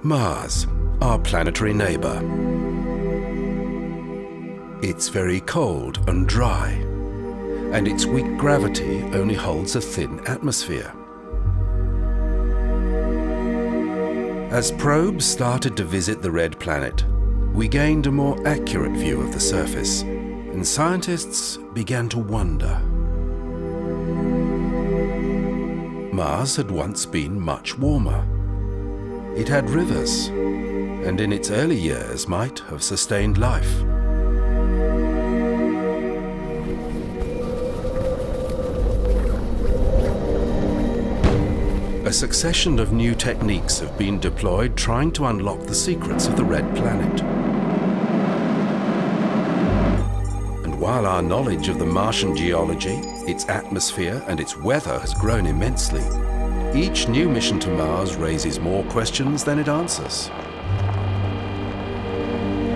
Mars, our planetary neighbor. It's very cold and dry, and its weak gravity only holds a thin atmosphere. As probes started to visit the red planet, we gained a more accurate view of the surface, and scientists began to wonder. Mars had once been much warmer. It had rivers, and in its early years might have sustained life. A succession of new techniques have been deployed trying to unlock the secrets of the red planet. And while our knowledge of the Martian geology, its atmosphere and its weather has grown immensely, each new mission to Mars raises more questions than it answers.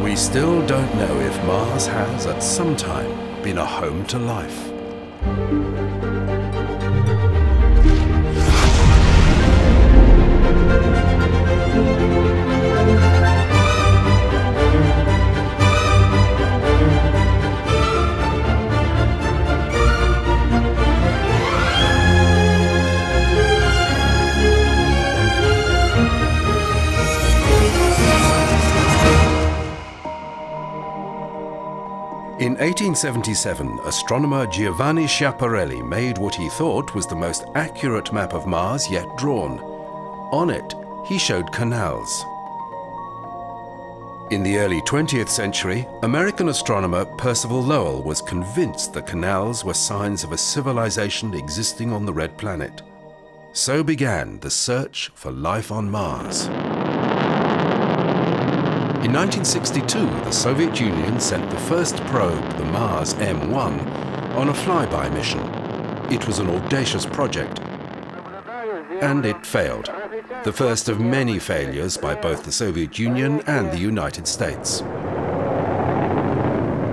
We still don't know if Mars has, at some time, been a home to life. In 1877, astronomer Giovanni Schiaparelli made what he thought was the most accurate map of Mars yet drawn. On it, he showed canals. In the early 20th century, American astronomer Percival Lowell was convinced the canals were signs of a civilization existing on the red planet. So began the search for life on Mars. In 1962, the Soviet Union sent the first probe, the Mars M1, on a flyby mission. It was an audacious project, and it failed. The first of many failures by both the Soviet Union and the United States.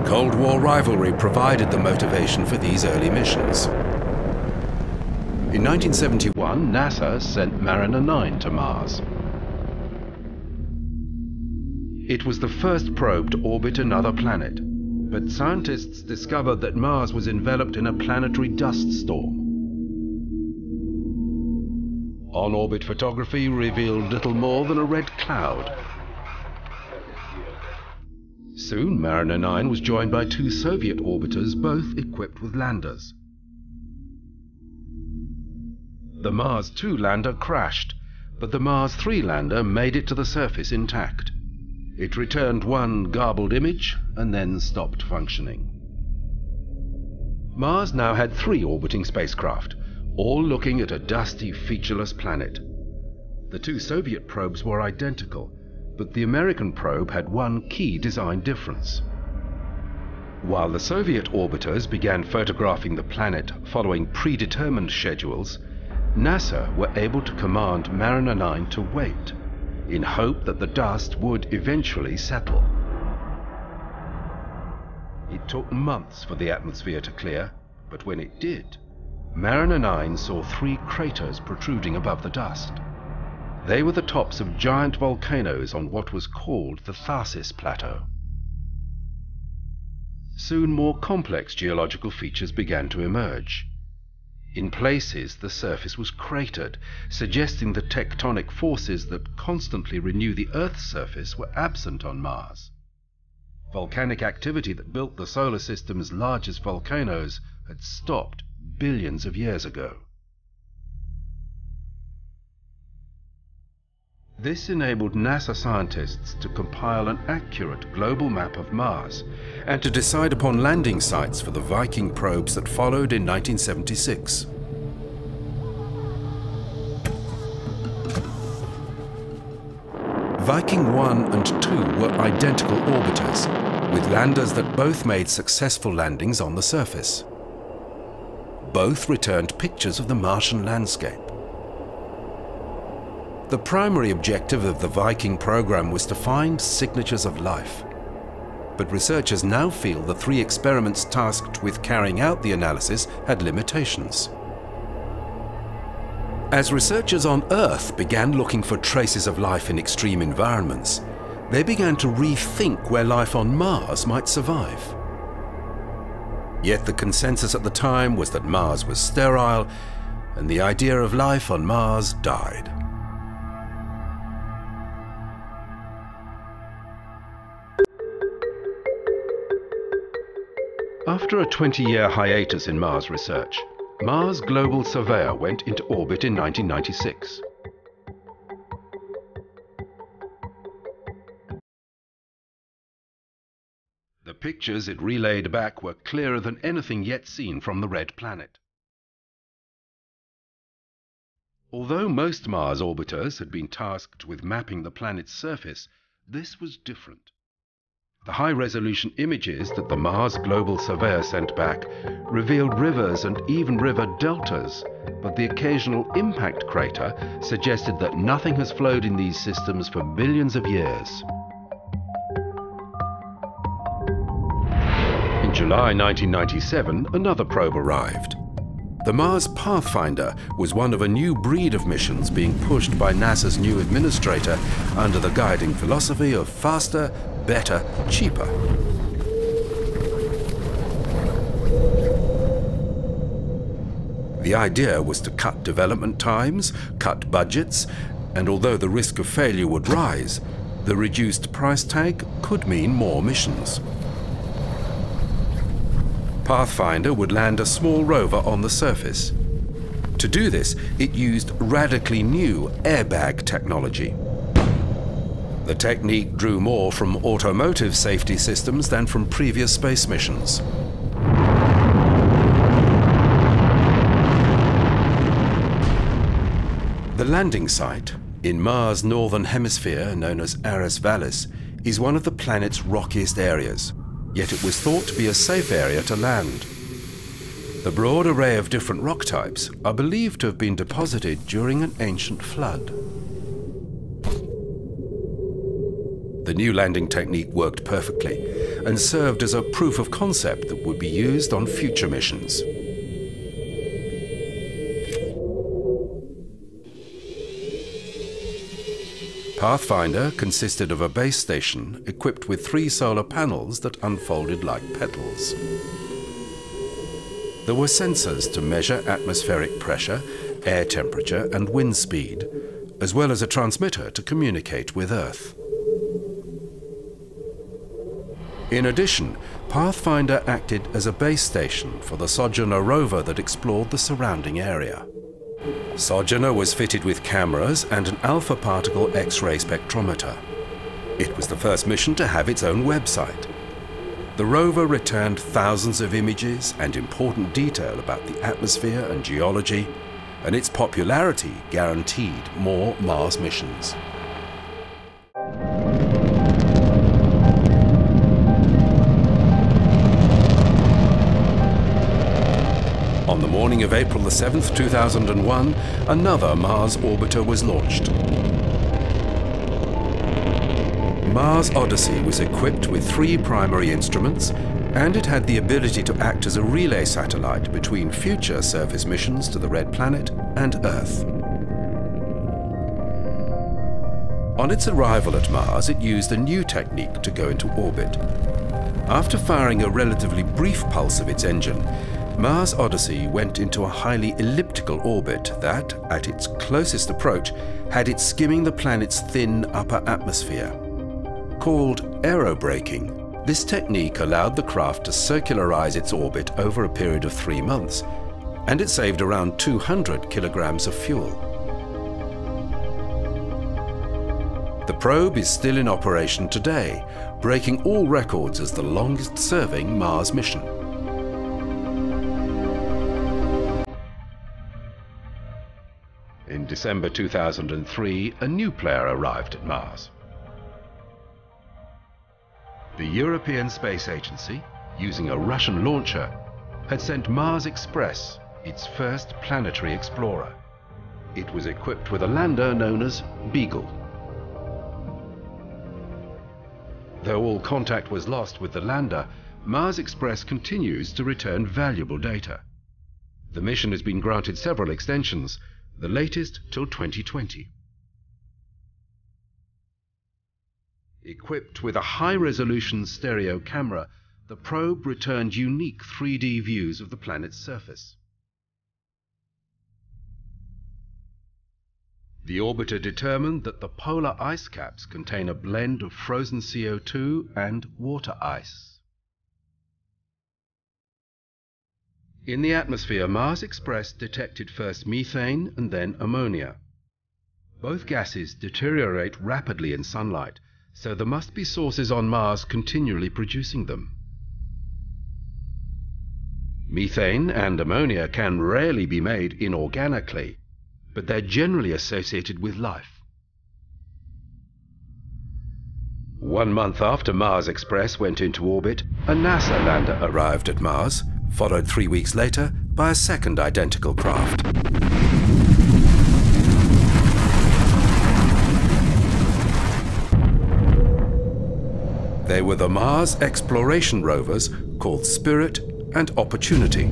Cold War rivalry provided the motivation for these early missions. In 1971, NASA sent Mariner 9 to Mars. It was the first probe to orbit another planet, but scientists discovered that Mars was enveloped in a planetary dust storm. On-orbit photography revealed little more than a red cloud. Soon, Mariner 9 was joined by two Soviet orbiters, both equipped with landers. The Mars 2 lander crashed, but the Mars 3 lander made it to the surface intact. It returned one garbled image and then stopped functioning. Mars now had 3 orbiting spacecraft, all looking at a dusty, featureless planet. The two Soviet probes were identical, but the American probe had one key design difference. While the Soviet orbiters began photographing the planet following predetermined schedules, NASA were able to command Mariner 9 to wait, in hope that the dust would eventually settle. It took months for the atmosphere to clear, but when it did, Mariner 9 saw 3 craters protruding above the dust. They were the tops of giant volcanoes on what was called the Tharsis Plateau. Soon more complex geological features began to emerge. In places, the surface was cratered, suggesting the tectonic forces that constantly renew the Earth's surface were absent on Mars. Volcanic activity that built the solar system's largest volcanoes had stopped billions of years ago. This enabled NASA scientists to compile an accurate global map of Mars and to decide upon landing sites for the Viking probes that followed in 1976. Viking 1 and 2 were identical orbiters, with landers that both made successful landings on the surface. Both returned pictures of the Martian landscape. The primary objective of the Viking program was to find signatures of life. But researchers now feel the 3 experiments tasked with carrying out the analysis had limitations. As researchers on Earth began looking for traces of life in extreme environments, they began to rethink where life on Mars might survive. Yet the consensus at the time was that Mars was sterile, and the idea of life on Mars died. After a 20-year hiatus in Mars research, Mars Global Surveyor went into orbit in 1996. The pictures it relayed back were clearer than anything yet seen from the Red Planet. Although most Mars orbiters had been tasked with mapping the planet's surface, this was different. The high-resolution images that the Mars Global Surveyor sent back revealed rivers and even river deltas, but the occasional impact crater suggested that nothing has flowed in these systems for billions of years. In July 1997, another probe arrived. The Mars Pathfinder was one of a new breed of missions being pushed by NASA's new administrator under the guiding philosophy of faster, better, cheaper. The idea was to cut development times, cut budgets, and although the risk of failure would rise, the reduced price tag could mean more missions. Pathfinder would land a small rover on the surface. To do this, it used radically new airbag technology. The technique drew more from automotive safety systems than from previous space missions. The landing site in Mars' northern hemisphere, known as Ares Vallis, is one of the planet's rockiest areas. Yet it was thought to be a safe area to land. The broad array of different rock types are believed to have been deposited during an ancient flood. The new landing technique worked perfectly and served as a proof of concept that would be used on future missions. Pathfinder consisted of a base station equipped with 3 solar panels that unfolded like petals. There were sensors to measure atmospheric pressure, air temperature, and wind speed, as well as a transmitter to communicate with Earth. In addition, Pathfinder acted as a base station for the Sojourner rover that explored the surrounding area. Sojourner was fitted with cameras and an alpha particle X-ray spectrometer. It was the first mission to have its own website. The rover returned thousands of images and important detail about the atmosphere and geology, and its popularity guaranteed more Mars missions. On the morning of April 7, 2001, another Mars orbiter was launched. Mars Odyssey was equipped with 3 primary instruments, and it had the ability to act as a relay satellite between future surface missions to the Red Planet and Earth. On its arrival at Mars, it used a new technique to go into orbit. After firing a relatively brief pulse of its engine, Mars Odyssey went into a highly elliptical orbit that, at its closest approach, had it skimming the planet's thin upper atmosphere. Called aerobraking, this technique allowed the craft to circularize its orbit over a period of 3 months, and it saved around 200 kilograms of fuel. The probe is still in operation today, breaking all records as the longest-serving Mars mission. In December 2003, a new player arrived at Mars. The European Space Agency, using a Russian launcher, had sent Mars Express, its first planetary explorer. It was equipped with a lander known as Beagle. Though all contact was lost with the lander, Mars Express continues to return valuable data. The mission has been granted several extensions, the latest till 2020. Equipped with a high-resolution stereo camera, the probe returned unique 3D views of the planet's surface. The orbiter determined that the polar ice caps contain a blend of frozen CO2 and water ice. In the atmosphere, Mars Express detected first methane and then ammonia. Both gases deteriorate rapidly in sunlight, so there must be sources on Mars continually producing them. Methane and ammonia can rarely be made inorganically, but they're generally associated with life. 1 month after Mars Express went into orbit, a NASA lander arrived at Mars, followed 3 weeks later by a second identical craft. They were the Mars exploration rovers called Spirit and Opportunity.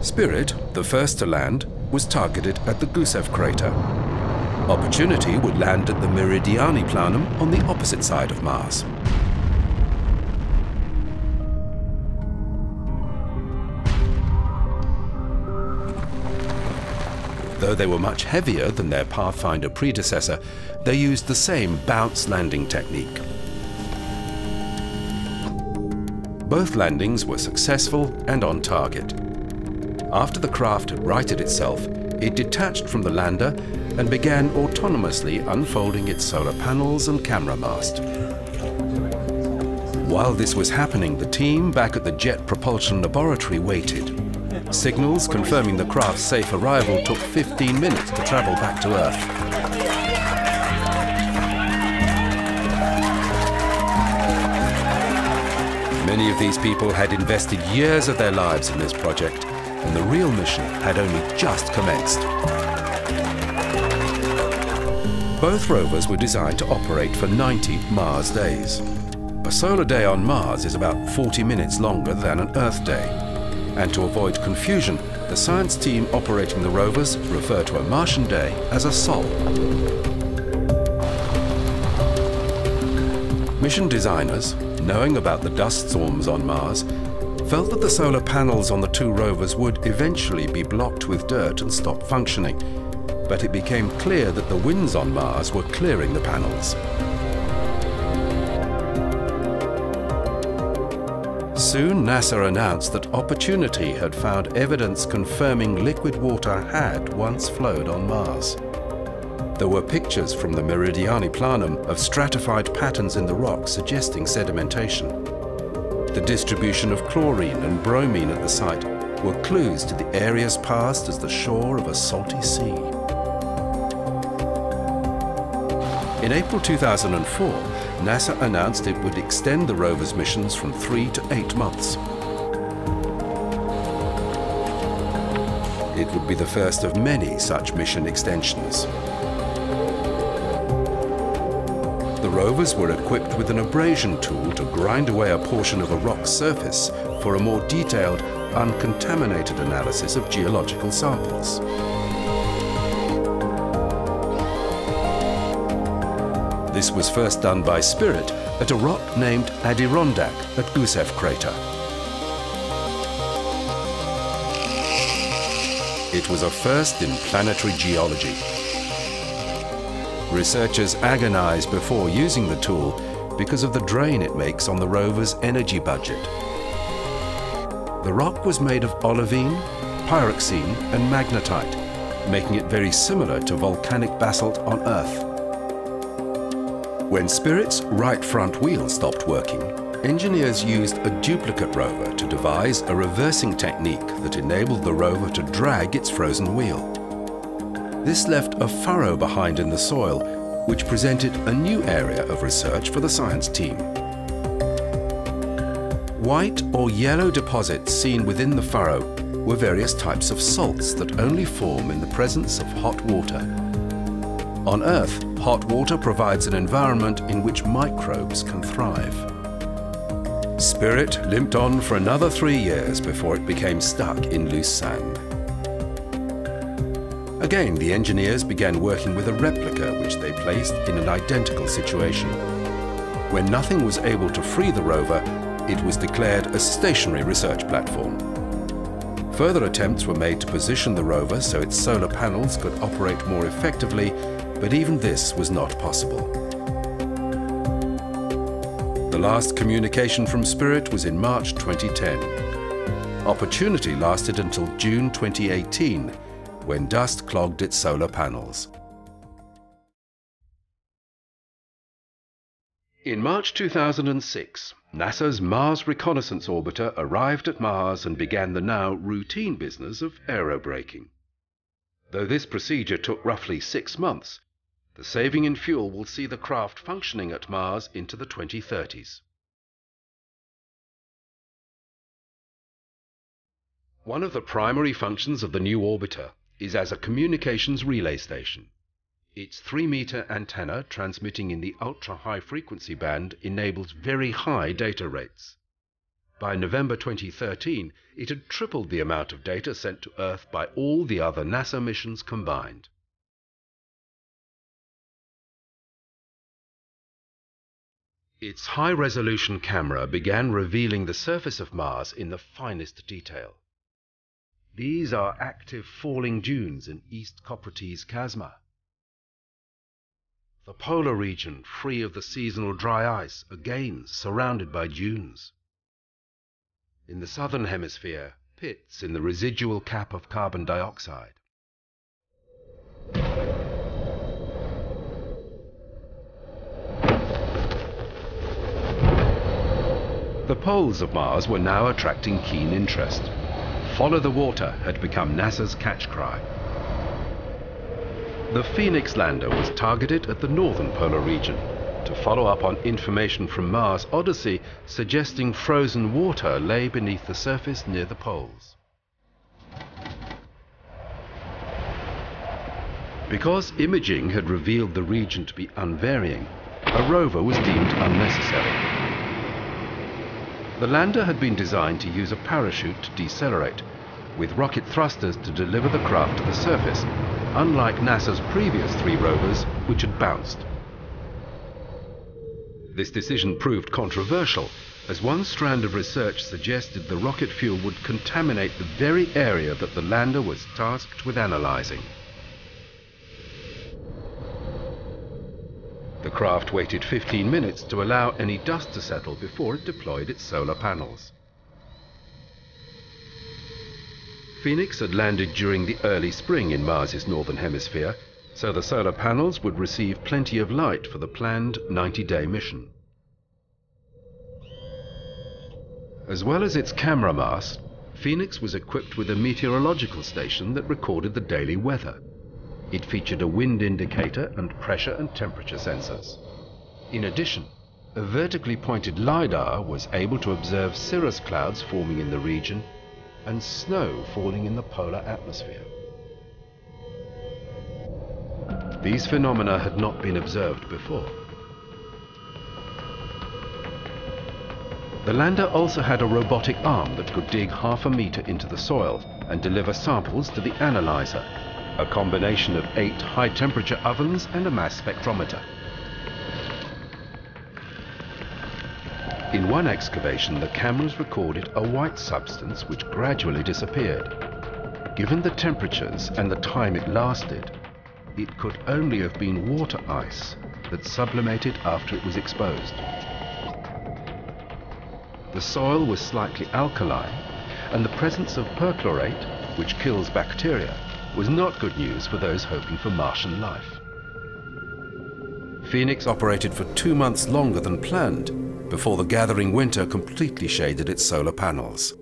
Spirit, the first to land, was targeted at the Gusev crater. Opportunity would land at the Meridiani planum on the opposite side of Mars. Though they were much heavier than their Pathfinder predecessor, they used the same bounce landing technique. Both landings were successful and on target. After the craft had righted itself, it detached from the lander and began autonomously unfolding its solar panels and camera mast. While this was happening, the team back at the Jet Propulsion Laboratory waited. Signals confirming the craft's safe arrival took 15 minutes to travel back to Earth. Many of these people had invested years of their lives in this project, and the real mission had only just commenced. Both rovers were designed to operate for 90 Mars days. A solar day on Mars is about 40 minutes longer than an Earth day. And to avoid confusion, the science team operating the rovers refer to a Martian day as a sol. Mission designers, knowing about the dust storms on Mars, felt that the solar panels on the two rovers would eventually be blocked with dirt and stop functioning. But it became clear that the winds on Mars were clearing the panels. Soon, NASA announced that Opportunity had found evidence confirming liquid water had once flowed on Mars. There were pictures from the Meridiani planum of stratified patterns in the rock suggesting sedimentation. The distribution of chlorine and bromine at the site were clues to the areas past as the shore of a salty sea. In April 2004, NASA announced it would extend the rover's missions from 3 to 8 months. It would be the first of many such mission extensions. The rovers were equipped with an abrasion tool to grind away a portion of a rock's surface for a more detailed, uncontaminated analysis of geological samples. This was first done by Spirit at a rock named Adirondack at Gusev crater. It was a first in planetary geology. Researchers agonized before using the tool because of the drain it makes on the rover's energy budget. The rock was made of olivine, pyroxene and magnetite, making it very similar to volcanic basalt on Earth. When Spirit's right front wheel stopped working, engineers used a duplicate rover to devise a reversing technique that enabled the rover to drag its frozen wheel. This left a furrow behind in the soil, which presented a new area of research for the science team. White or yellow deposits seen within the furrow were various types of salts that only form in the presence of hot water. On Earth, hot water provides an environment in which microbes can thrive. Spirit limped on for another 3 years before it became stuck in loose sand. Again, the engineers began working with a replica which they placed in an identical situation. When nothing was able to free the rover, it was declared a stationary research platform. Further attempts were made to position the rover so its solar panels could operate more effectively, but even this was not possible. The last communication from Spirit was in March 2010. Opportunity lasted until June 2018, when dust clogged its solar panels. In March 2006, NASA's Mars Reconnaissance Orbiter arrived at Mars and began the now routine business of aerobraking. Though this procedure took roughly 6 months, the saving in fuel will see the craft functioning at Mars into the 2030s. One of the primary functions of the new orbiter is as a communications relay station. Its 3-meter antenna transmitting in the ultra-high frequency band enables very high data rates. By November 2013, it had tripled the amount of data sent to Earth by all the other NASA missions combined. Its high-resolution camera began revealing the surface of Mars in the finest detail. These are active falling dunes in East Coprates Chasma. The polar region, free of the seasonal dry ice, again surrounded by dunes. In the southern hemisphere, pits in the residual cap of carbon dioxide. The poles of Mars were now attracting keen interest. Follow the water had become NASA's catch cry. The Phoenix lander was targeted at the northern polar region to follow up on information from Mars Odyssey suggesting frozen water lay beneath the surface near the poles. Because imaging had revealed the region to be unvarying, a rover was deemed unnecessary. The lander had been designed to use a parachute to decelerate, with rocket thrusters to deliver the craft to the surface, unlike NASA's previous 3 rovers, which had bounced. This decision proved controversial, as one strand of research suggested the rocket fuel would contaminate the very area that the lander was tasked with analyzing. The craft waited 15 minutes to allow any dust to settle before it deployed its solar panels. Phoenix had landed during the early spring in Mars's northern hemisphere, so the solar panels would receive plenty of light for the planned 90-day mission. As well as its camera mast, Phoenix was equipped with a meteorological station that recorded the daily weather. It featured a wind indicator and pressure and temperature sensors. In addition, a vertically pointed LiDAR was able to observe cirrus clouds forming in the region and snow falling in the polar atmosphere. These phenomena had not been observed before. The lander also had a robotic arm that could dig half a meter into the soil and deliver samples to the analyzer, a combination of 8 high-temperature ovens and a mass spectrometer. In one excavation, the cameras recorded a white substance which gradually disappeared. Given the temperatures and the time it lasted, it could only have been water ice that sublimated after it was exposed. The soil was slightly alkaline, and the presence of perchlorate, which kills bacteria, was not good news for those hoping for Martian life. Phoenix operated for 2 months longer than planned before the gathering winter completely shaded its solar panels.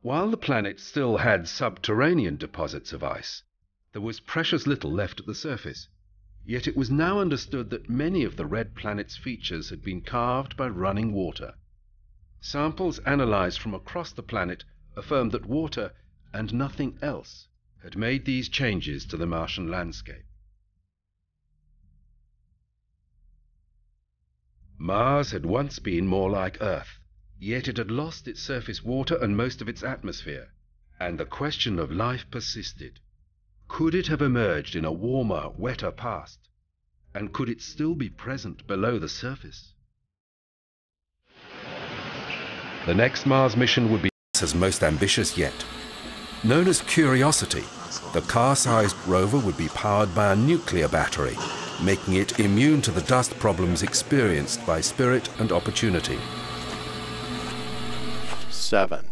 While the planet still had subterranean deposits of ice, there was precious little left at the surface. Yet it was now understood that many of the red planet's features had been carved by running water. Samples analyzed from across the planet affirmed that water, and nothing else, had made these changes to the Martian landscape. Mars had once been more like Earth, yet it had lost its surface water and most of its atmosphere, and the question of life persisted. Could it have emerged in a warmer, wetter past? And could it still be present below the surface? The next Mars mission would be NASA's most ambitious yet. Known as Curiosity, the car-sized rover would be powered by a nuclear battery, making it immune to the dust problems experienced by Spirit and Opportunity. 7,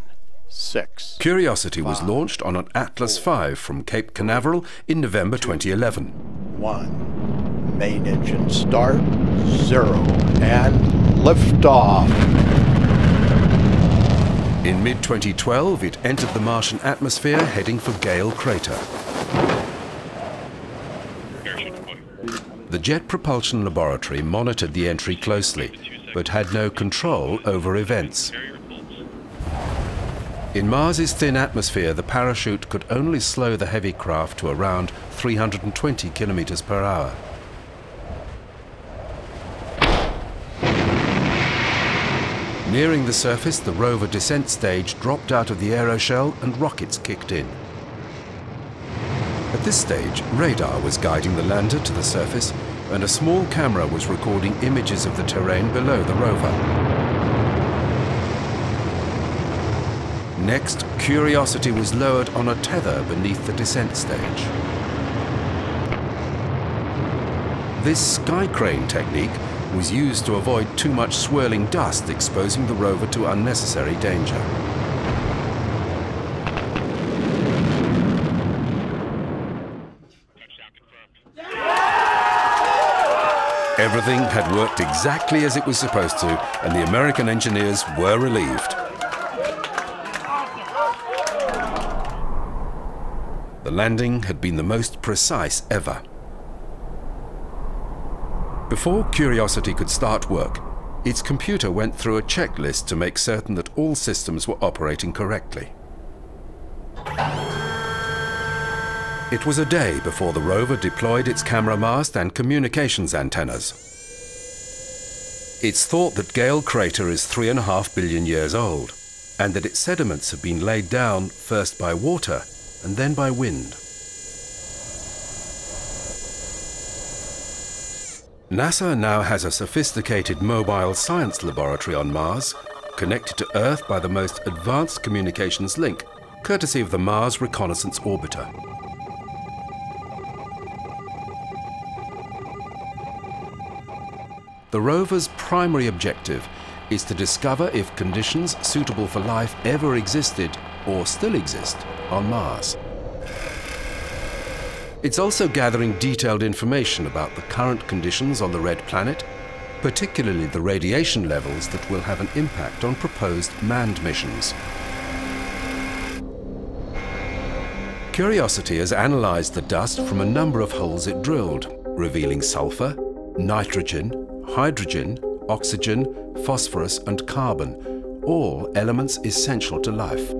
6. Curiosity was launched on an Atlas V from Cape Canaveral in November 2011. 1. Main engine start. 0. And liftoff. In mid-2012, it entered the Martian atmosphere heading for Gale Crater. The Jet Propulsion Laboratory monitored the entry closely, but had no control over events. In Mars's thin atmosphere, the parachute could only slow the heavy craft to around 320 kilometers per hour. Nearing the surface, the rover descent stage dropped out of the aeroshell and rockets kicked in. At this stage, radar was guiding the lander to the surface, and a small camera was recording images of the terrain below the rover. Next, Curiosity was lowered on a tether beneath the descent stage. This sky crane technique was used to avoid too much swirling dust exposing the rover to unnecessary danger. Everything had worked exactly as it was supposed to, and the American engineers were relieved. The landing had been the most precise ever. Before Curiosity could start work, its computer went through a checklist to make certain that all systems were operating correctly. It was a day before the rover deployed its camera mast and communications antennas. It's thought that Gale Crater is 3.5 billion years old, and that its sediments have been laid down first by water and then by wind. NASA now has a sophisticated mobile science laboratory on Mars, connected to Earth by the most advanced communications link, courtesy of the Mars Reconnaissance Orbiter. The rover's primary objective is to discover if conditions suitable for life ever existed or still exist on Mars. It's also gathering detailed information about the current conditions on the red planet, particularly the radiation levels that will have an impact on proposed manned missions. Curiosity has analyzed the dust from a number of holes it drilled, revealing sulfur, nitrogen, hydrogen, oxygen, phosphorus and carbon, all elements essential to life.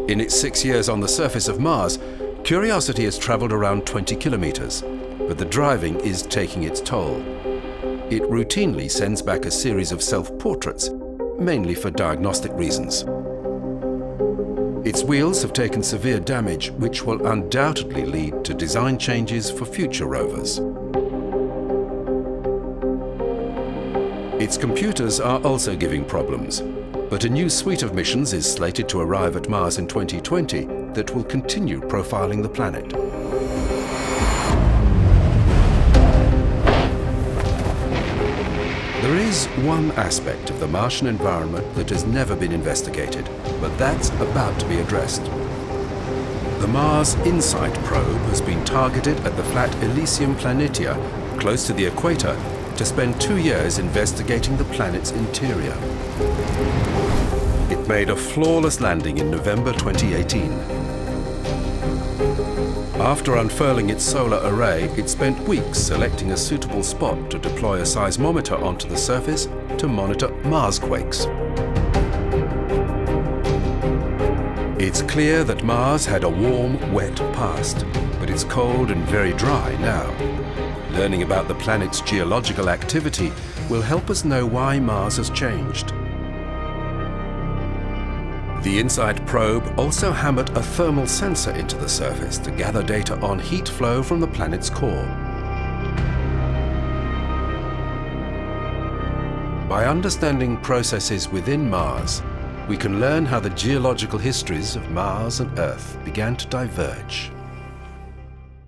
In its 6 years on the surface of Mars, Curiosity has traveled around 20 kilometers, but the driving is taking its toll. It routinely sends back a series of self-portraits, mainly for diagnostic reasons. Its wheels have taken severe damage, which will undoubtedly lead to design changes for future rovers. Its computers are also giving problems, but a new suite of missions is slated to arrive at Mars in 2020 that will continue profiling the planet. There is one aspect of the Martian environment that has never been investigated, but that's about to be addressed. The Mars InSight probe has been targeted at the flat Elysium Planitia, close to the equator, to spend 2 years investigating the planet's interior. It made a flawless landing in November 2018. After unfurling its solar array, it spent weeks selecting a suitable spot to deploy a seismometer onto the surface to monitor Marsquakes. It's clear that Mars had a warm, wet past, but it's cold and very dry now. Learning about the planet's geological activity will help us know why Mars has changed. The InSight probe also hammered a thermal sensor into the surface to gather data on heat flow from the planet's core. By understanding processes within Mars, we can learn how the geological histories of Mars and Earth began to diverge.